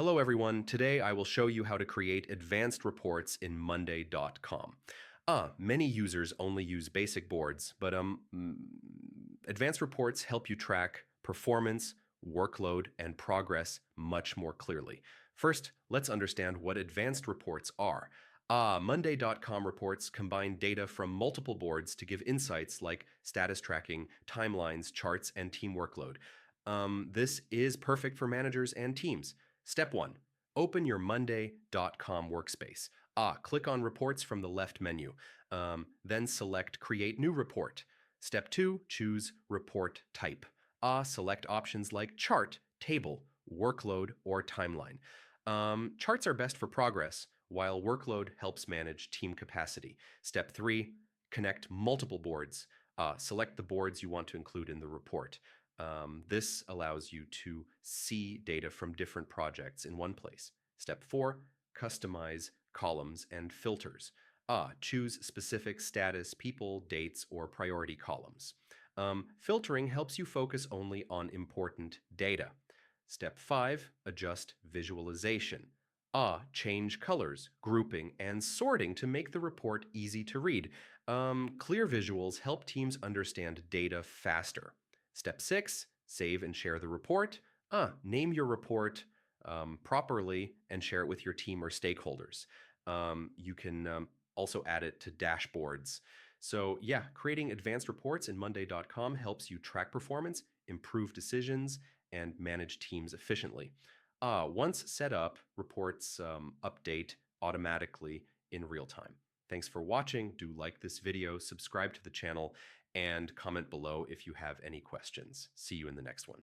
Hello everyone, today I will show you how to create advanced reports in monday.com. Many users only use basic boards, but advanced reports help you track performance, workload, and progress much more clearly. First, let's understand what advanced reports are. Monday.com reports combine data from multiple boards to give insights like status tracking, timelines, charts, and team workload. This is perfect for managers and teams. Step 1. Open your monday.com workspace. Click on Reports from the left menu. Then select Create New Report. Step 2. Choose Report Type. Select options like Chart, Table, Workload, or Timeline. Charts are best for progress, while workload helps manage team capacity. Step 3. Connect multiple boards. Select the boards you want to include in the report. This allows you to see data from different projects in one place. Step 4, customize columns and filters. Choose specific status, people, dates, or priority columns. Filtering helps you focus only on important data. Step 5, adjust visualization. Change colors, grouping, and sorting to make the report easy to read. Clear visuals help teams understand data faster. Step 6, save and share the report. Name your report properly and share it with your team or stakeholders. You can also add it to dashboards. So yeah, creating advanced reports in monday.com helps you track performance, improve decisions, and manage teams efficiently. Once set up, reports update automatically in real time. Thanks for watching. Do like this video, subscribe to the channel, and comment below if you have any questions. See you in the next one.